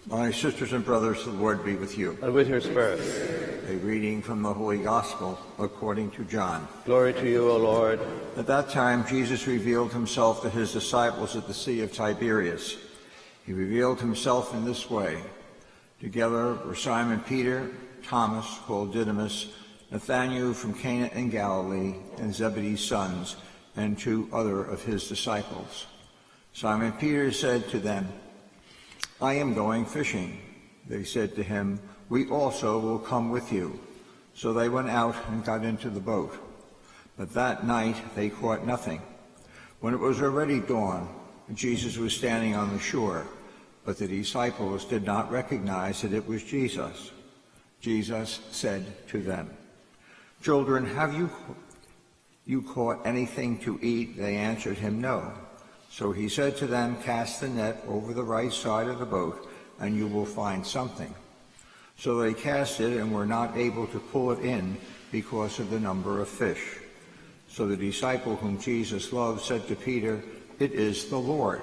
My sisters and brothers, the Lord be with you. And with your spirit. A reading from the Holy Gospel according to John. Glory to you, O Lord. At that time, Jesus revealed himself to his disciples at the Sea of Tiberias. He revealed himself in this way. Together were Simon Peter, Thomas, called Didymus, Nathanael from Cana in Galilee, and Zebedee's sons, and 2 other of his disciples. Simon Peter said to them, "I am going fishing." They said to him, "We also will come with you." So they went out and got into the boat. But that night they caught nothing. When it was already dawn, Jesus was standing on the shore, but the disciples did not recognize that it was Jesus. Jesus said to them, "Children, have you caught anything to eat?" They answered him, "No." So he said to them, "Cast the net over the right side of the boat, and you will find something." So they cast it and were not able to pull it in because of the number of fish. So the disciple whom Jesus loved said to Peter, "It is the Lord."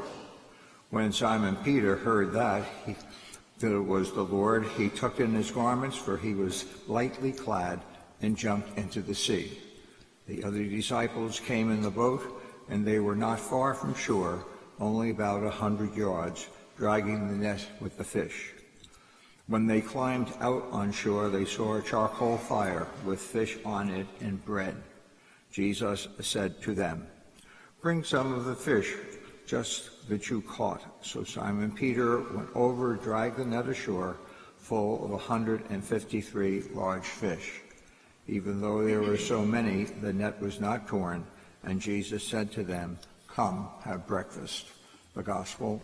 When Simon Peter heard that it was the Lord, he took in his garments, for he was lightly clad, and jumped into the sea. The other disciples came in the boat, and they were not far from shore, only about 100 yards, dragging the net with the fish. When they climbed out on shore, they saw a charcoal fire with fish on it and bread. Jesus said to them, "Bring some of the fish just that you caught." So Simon Peter went over, dragged the net ashore, full of 153 large fish. Even though there were so many, the net was not torn, and Jesus said to them, "Come, have breakfast." The Gospel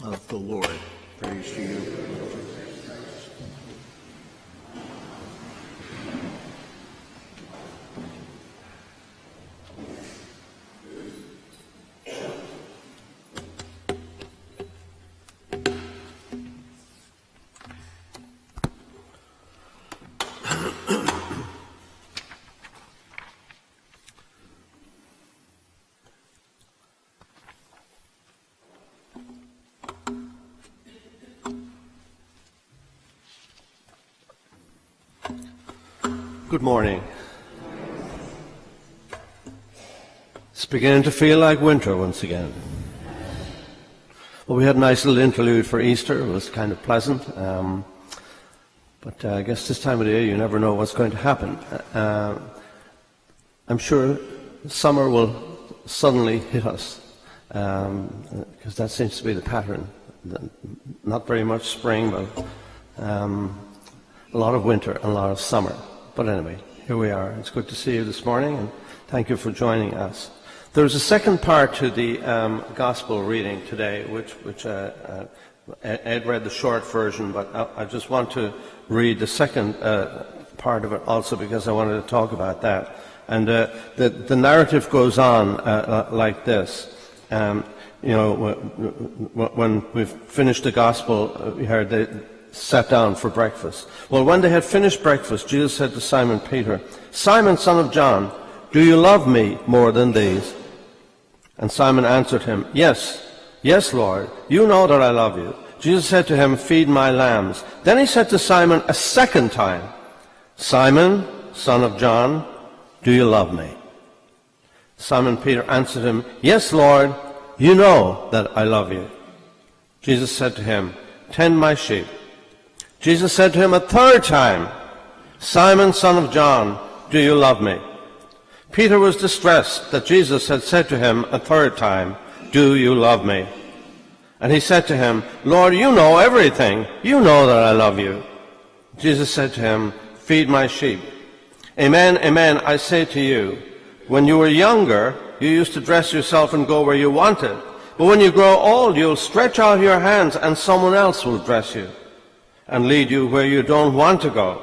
of the Lord. Praise to you. Good morning. It's beginning to feel like winter once again. Well, we had a nice little interlude for Easter. It was kind of pleasant. But I guess this time of the year you never know what's going to happen. I'm sure summer will suddenly hit us, because that seems to be the pattern. Not very much spring, but a lot of winter and a lot of summer. But anyway, here we are. It's good to see you this morning, and thank you for joining us. There's a second part to the Gospel reading today, which Ed read the short version, but I just want to read the second part of it also, because I wanted to talk about that. And the narrative goes on like this. When we've finished the Gospel, we heard they sat down for breakfast. Well, when they had finished breakfast, Jesus said to Simon Peter, "Simon, son of John, do you love me more than these?" And Simon answered him, Yes, Lord, you know that I love you." Jesus said to him, "Feed my lambs." Then he said to Simon a second time, "Simon, son of John, do you love me?" Simon Peter answered him, "Yes, Lord, you know that I love you." Jesus said to him, "Tend my sheep." Jesus said to him a third time, "Simon, son of John, do you love me?" Peter was distressed that Jesus had said to him a third time, "Do you love me?" And he said to him, "Lord, you know everything. You know that I love you." Jesus said to him, "Feed my sheep. Amen, amen, I say to you, when you were younger, you used to dress yourself and go where you wanted. But when you grow old, you'll stretch out your hands and someone else will dress you and lead you where you don't want to go."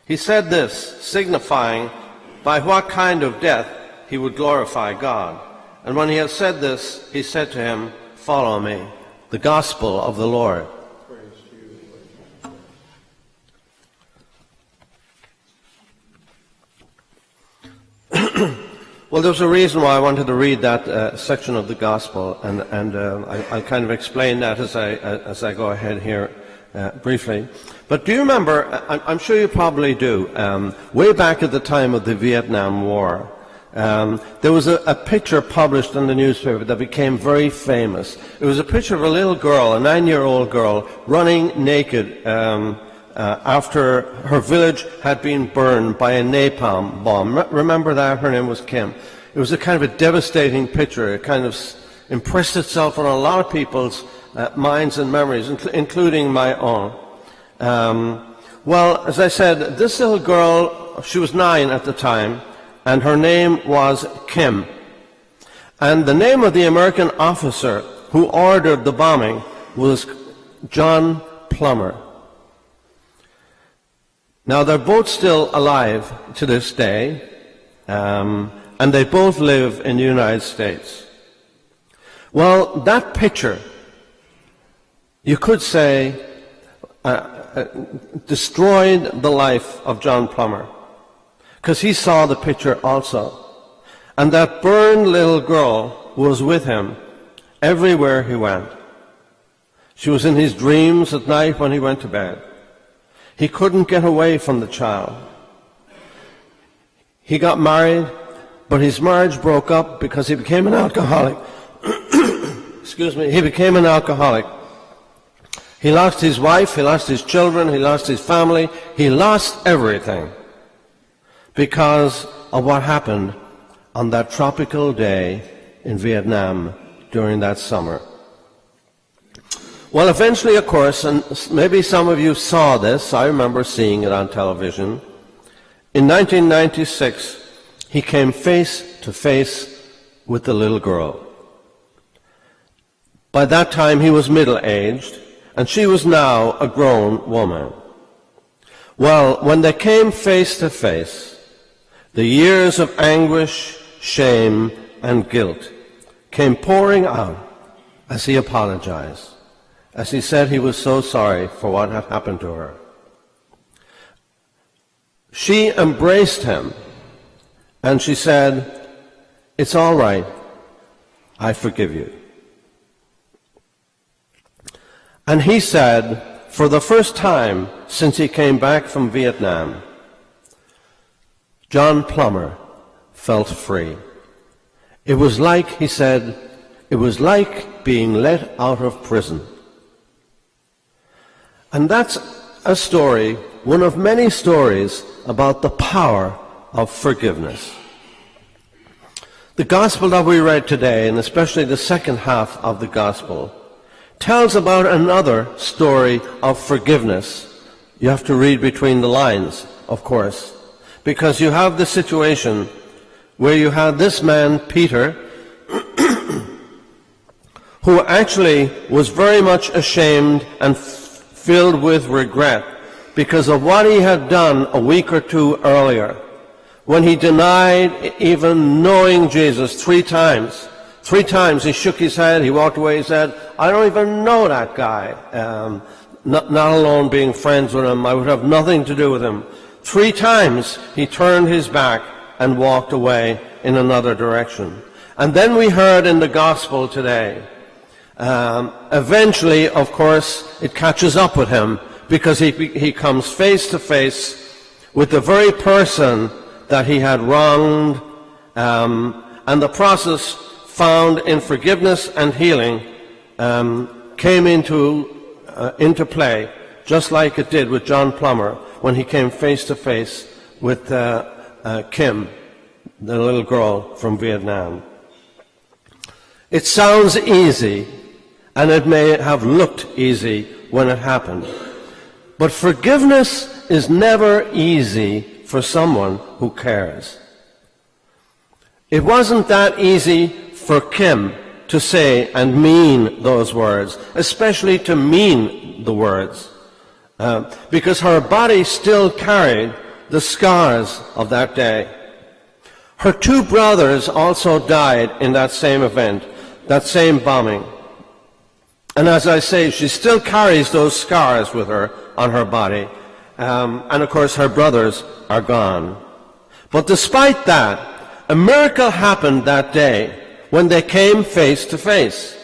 He said this, signifying by what kind of death he would glorify God. And when he had said this, he said to him, "Follow me." The Gospel of the Lord. Praise to you, Lord. Well, there's a reason why I wanted to read that section of the Gospel, and I'll kind of explain that as I go ahead here briefly. But do you remember, I'm sure you probably do, way back at the time of the Vietnam War, there was a picture published in the newspaper that became very famous. It was a picture of a little girl, a 9-year-old girl, running naked after her village had been burned by a napalm bomb. Remember that? Her name was Kim. It was a kind of a devastating picture. It kind of impressed itself on a lot of people's minds and memories, including my own. Well, as I said, this little girl, she was 9 at the time, and her name was Kim. And the name of the American officer who ordered the bombing was John Plummer. Now, they're both still alive to this day, and they both live in the United States. Well, that picture, you could say, destroyed the life of John Plummer, because he saw the picture also. And that burned little girl was with him everywhere he went. She was in his dreams at night when he went to bed. He couldn't get away from the child. He got married, but his marriage broke up because he became an alcoholic. Excuse me, he became an alcoholic. He lost his wife, he lost his children, he lost his family, he lost everything because of what happened on that tropical day in Vietnam during that summer. Well, eventually, of course, and maybe some of you saw this, I remember seeing it on television, in 1996, he came face to face with the little girl. By that time, he was middle-aged, and she was now a grown woman. Well, when they came face to face, the years of anguish, shame, and guilt came pouring out as he apologized, as he said he was so sorry for what had happened to her. She embraced him, and she said, "It's all right, I forgive you." And he said, for the first time since he came back from Vietnam, John Plummer felt free. It was like, he said, it was like being let out of prison. And that's a story, one of many stories about the power of forgiveness. The gospel that we read today, and especially the second half of the gospel, tells about another story of forgiveness. You have to read between the lines, of course, because you have the situation where you had this man, Peter, who actually was very much ashamed and filled with regret because of what he had done a week or two earlier, when he denied even knowing Jesus 3 times. 3 times he shook his head, he walked away, he said, "I don't even know that guy." Not alone being friends with him, I would have nothing to do with him. 3 times he turned his back and walked away in another direction. And then we heard in the gospel today, eventually, of course, it catches up with him because he comes face to face with the very person that he had wronged, and the process found in forgiveness and healing came into play, just like it did with John Plummer when he came face to face with Kim, the little girl from Vietnam. It sounds easy, and it may have looked easy when it happened. But forgiveness is never easy for someone who cares. It wasn't that easy for Kim to say and mean those words, especially to mean the words, because her body still carried the scars of that day. Her 2 brothers also died in that same event, that same bombing. And as I say, she still carries those scars with her on her body. And of course her brothers are gone. But despite that, a miracle happened that day when they came face to face,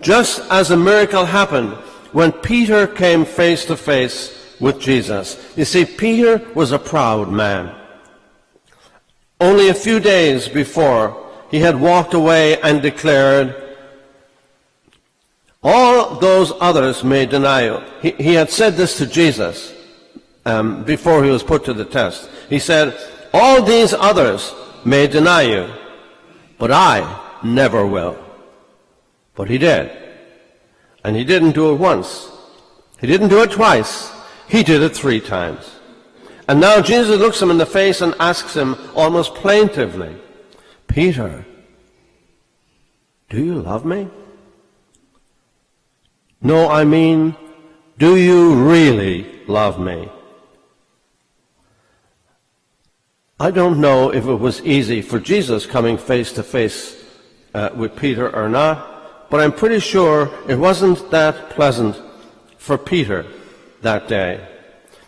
just as a miracle happened when Peter came face to face with Jesus. You see, Peter was a proud man. Only a few days before, he had walked away and declared, all those others may deny you. He had said this to Jesus before he was put to the test. He said, all these others may deny you, but I never will. But he did. And he didn't do it once. He didn't do it twice. He did it 3 times. And now Jesus looks him in the face and asks him almost plaintively, Peter, do you love me? No, I mean, do you really love me? I don't know if it was easy for Jesus coming face to face with Peter or not, but I'm pretty sure it wasn't that pleasant for Peter that day.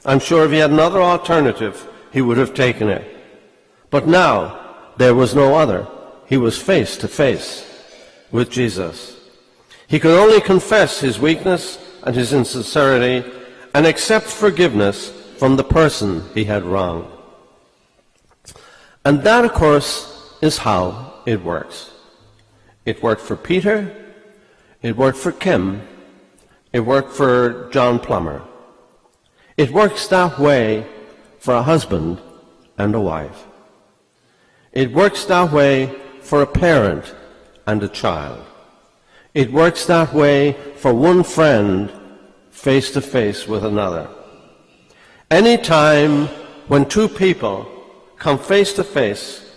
I'm sure if he had another alternative, he would have taken it. But now, there was no other. He was face to face with Jesus. He could only confess his weakness and his insincerity and accept forgiveness from the person he had wronged. And that, of course, is how it works. It worked for Peter, it worked for Kim, it worked for John Plummer. It works that way for a husband and a wife. It works that way for a parent and a child. It works that way for one friend face to face with another. Any time when 2 people come face to face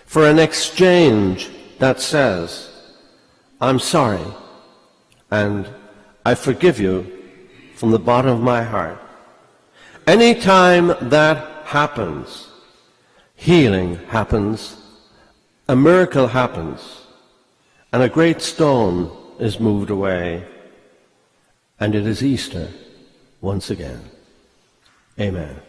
for an exchange that says, I'm sorry, and I forgive you from the bottom of my heart. Any time that happens, healing happens, a miracle happens, and a great stone is moved away, and it is Easter once again. Amen.